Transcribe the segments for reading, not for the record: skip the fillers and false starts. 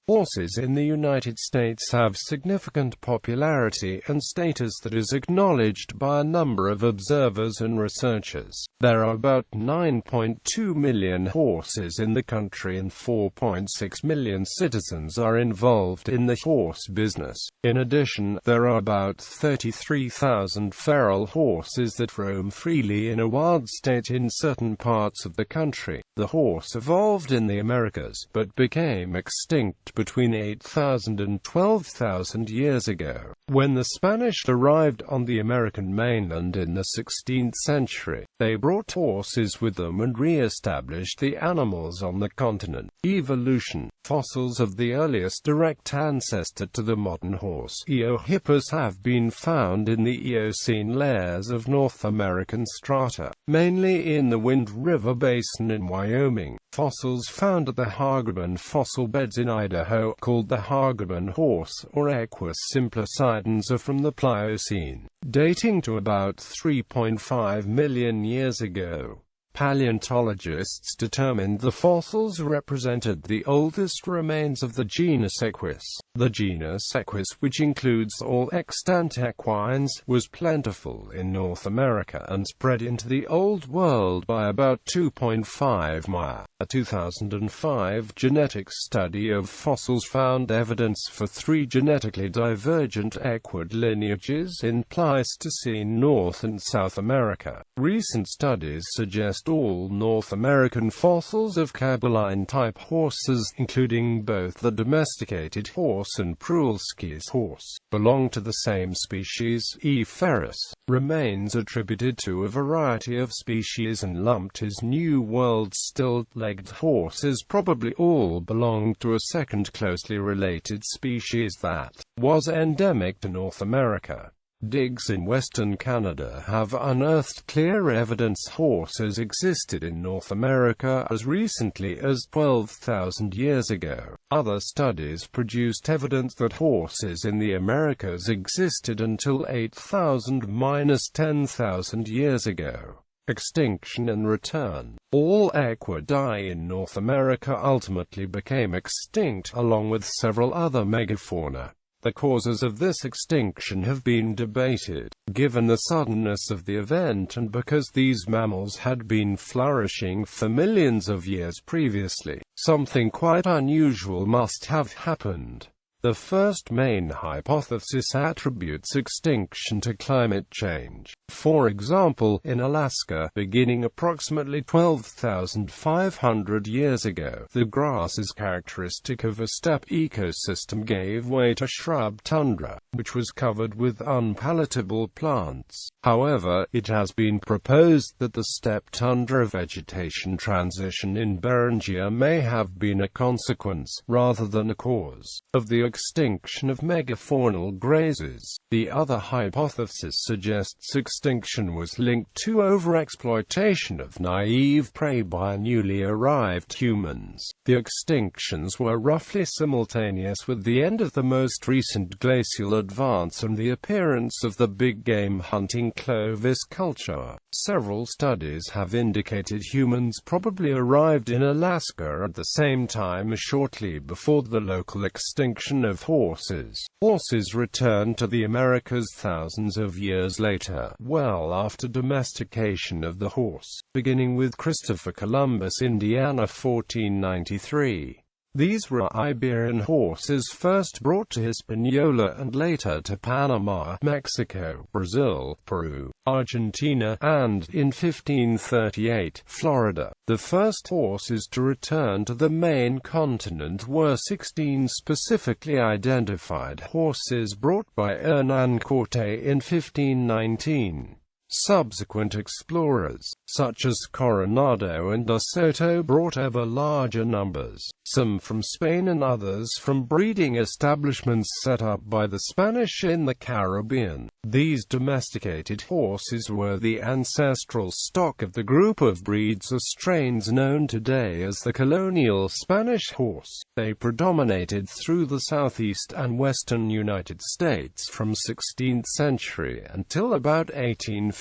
Horses in the United States have significant popularity and status that is acknowledged by a number of observers and researchers. There are about 9.2 million horses in the country and 4.6 million citizens are involved in the horse business. In addition, there are about 33,000 feral horses that roam freely in a wild state in certain parts of the country. The horse evolved in the Americas, but became extinct between 8,000 and 12,000 years ago, when the Spanish arrived on the American mainland in the 16th century. They brought horses with them and re-established the animals on the continent. Evolution. Fossils of the earliest direct ancestor to the modern horse, Eohippus, have been found in the Eocene layers of North American strata, mainly in the Wind River Basin in Wyoming. Fossils found at the Hargaman fossil beds in Idaho, called the Hargaman horse or Equus simplicidans, are from the Pliocene, dating to about 3.5 million years ago. Paleontologists determined the fossils represented the oldest remains of the genus Equus. The genus Equus, which includes all extant equines, was plentiful in North America and spread into the Old World by about 2.5 mi. A 2005 genetic study of fossils found evidence for 3 genetically divergent equid lineages in Pleistocene North and South America. Recent studies suggest all North American fossils of Cabaline-type horses, including both the domesticated horse and Prulski's horse, belong to the same species, E. ferus. Remains attributed to a variety of species and lumped as New World stilt-legged horses probably all belonged to a second closely related species that was endemic to North America. Digs in western Canada have unearthed clear evidence horses existed in North America as recently as 12,000 years ago. Other studies produced evidence that horses in the Americas existed until 8,000–10,000 years ago. Extinction and return. All equidae in North America ultimately became extinct, along with several other megafauna. The causes of this extinction have been debated, given the suddenness of the event and because these mammals had been flourishing for millions of years previously. Something quite unusual must have happened. The first main hypothesis attributes extinction to climate change. For example, in Alaska, beginning approximately 12,500 years ago, the grasses characteristic of a steppe ecosystem gave way to shrub tundra, which was covered with unpalatable plants. However, it has been proposed that the steppe tundra vegetation transition in Beringia may have been a consequence, rather than a cause, of the extinction of megafaunal grazers. The other hypothesis suggests extinction was linked to overexploitation of naive prey by newly arrived humans. The extinctions were roughly simultaneous with the end of the most recent glacial advance and the appearance of the big game hunting Clovis culture. Several studies have indicated humans probably arrived in Alaska at the same time shortly before the local extinction of horses. Horses returned to the Americas thousands of years later, well after domestication of the horse, beginning with Christopher Columbus, Indiana, 1493. These were Iberian horses first brought to Hispaniola and later to Panama, Mexico, Brazil, Peru, Argentina, and, in 1538, Florida. The first horses to return to the main continent were 16 specifically identified horses brought by Hernán Cortés in 1519. Subsequent explorers, such as Coronado and de Soto, brought ever larger numbers, some from Spain and others from breeding establishments set up by the Spanish in the Caribbean. These domesticated horses were the ancestral stock of the group of breeds or strains known today as the colonial Spanish horse. They predominated through the southeast and western United States from 16th century until about 1850.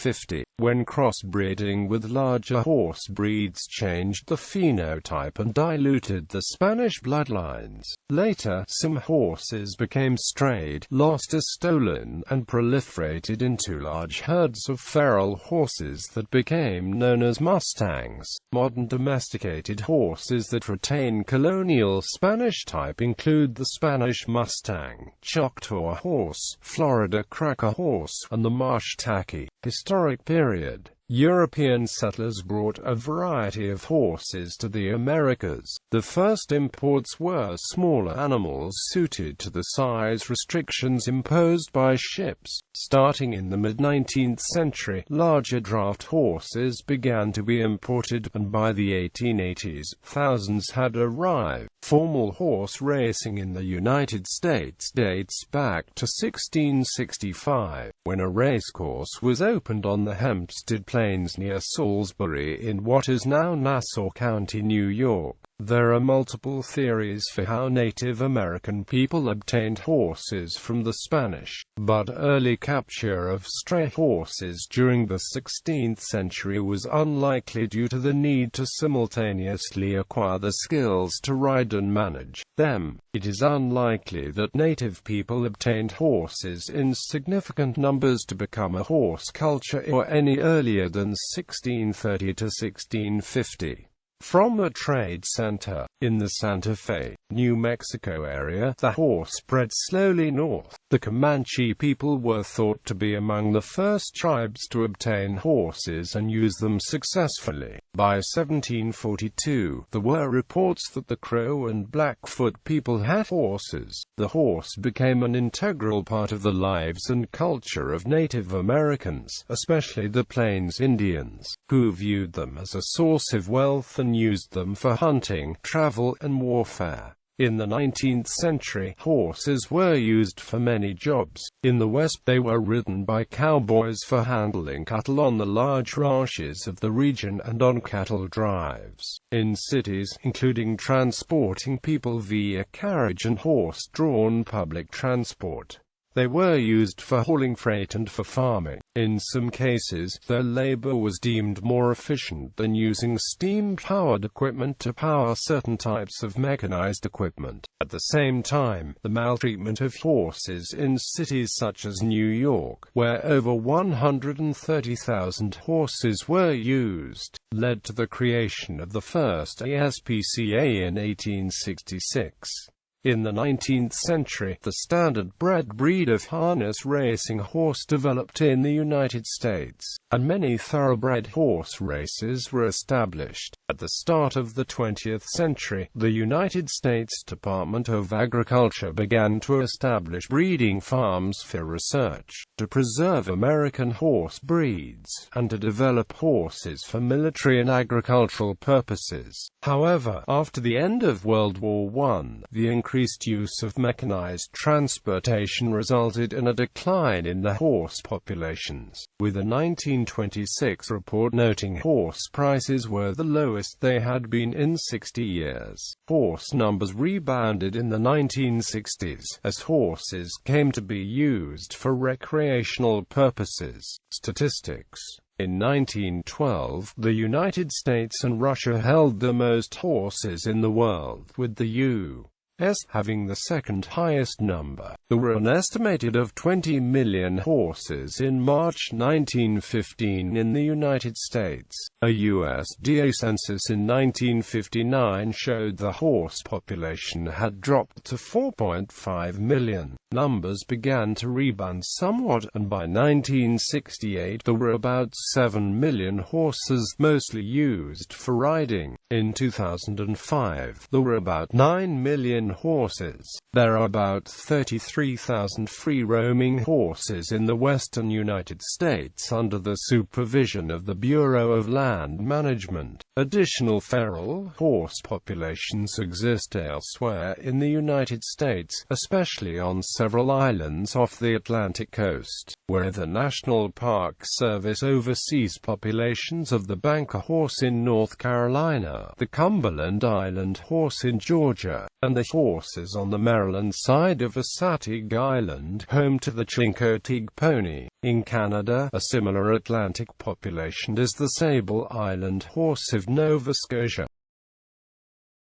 when crossbreeding with larger horse breeds changed the phenotype and diluted the Spanish bloodlines. Later, some horses became strayed, lost or stolen, and proliferated into large herds of feral horses that became known as mustangs. Modern domesticated horses that retain colonial Spanish type include the Spanish Mustang, Choctaw Horse, Florida Cracker Horse, and the Marsh Tacky. Historic period. European settlers brought a variety of horses to the Americas. The first imports were smaller animals suited to the size restrictions imposed by ships. Starting in the mid-19th century, larger draft horses began to be imported, and by the 1880s, thousands had arrived. Formal horse racing in the United States dates back to 1665, when a racecourse was opened on the Hempstead Plains near Salisbury in what is now Nassau County, New York. There are multiple theories for how Native American people obtained horses from the Spanish, but early capture of stray horses during the 16th century was unlikely due to the need to simultaneously acquire the skills to ride and manage them. It is unlikely that native people obtained horses in significant numbers to become a horse culture or any earlier than 1630 to 1650. From a trade center in the Santa Fe, New Mexico area, the horse spread slowly north. The Comanche people were thought to be among the first tribes to obtain horses and use them successfully. By 1742, there were reports that the Crow and Blackfoot people had horses. The horse became an integral part of the lives and culture of Native Americans, especially the Plains Indians, who viewed them as a source of wealth and used them for hunting, travel, and warfare. In the 19th century, horses were used for many jobs. In the West, they were ridden by cowboys for handling cattle on the large ranches of the region and on cattle drives. In cities, including transporting people via carriage and horse-drawn public transport, they were used for hauling freight and for farming. In some cases, their labor was deemed more efficient than using steam-powered equipment to power certain types of mechanized equipment. At the same time, the maltreatment of horses in cities such as New York, where over 130,000 horses were used, led to the creation of the first ASPCA in 1866. In the 19th century, the standard-bred breed of harness racing horse developed in the United States, and many thoroughbred horse races were established. At the start of the 20th century, the United States Department of Agriculture began to establish breeding farms for research, to preserve American horse breeds, and to develop horses for military and agricultural purposes. However, after the end of World War I, the increased use of mechanized transportation resulted in a decline in the horse populations, with a 1926 report noting horse prices were the lowest they had been in 60 years. Horse numbers rebounded in the 1960s, as horses came to be used for recreational purposes. Statistics. In 1912, the United States and Russia held the most horses in the world, with the U.S. having the second highest number. There were an estimated of 20 million horses in March 1915 in the United States. A USDA census in 1959 showed the horse population had dropped to 4.5 million. Numbers began to rebound somewhat, and by 1968 there were about 7 million horses, mostly used for riding. In 2005, there were about 9 million horses. There are about 33,000 free-roaming horses in the western United States under the supervision of the Bureau of Land Management. Additional feral horse populations exist elsewhere in the United States, especially on several islands off the Atlantic coast, where the National Park Service oversees populations of the Banker horse in North Carolina, the Cumberland Island horse in Georgia, and the horses on the Maryland side of Assateague Island, home to the Chincoteague pony. In Canada, a similar Atlantic population is the sable island horse of Nova Scotia.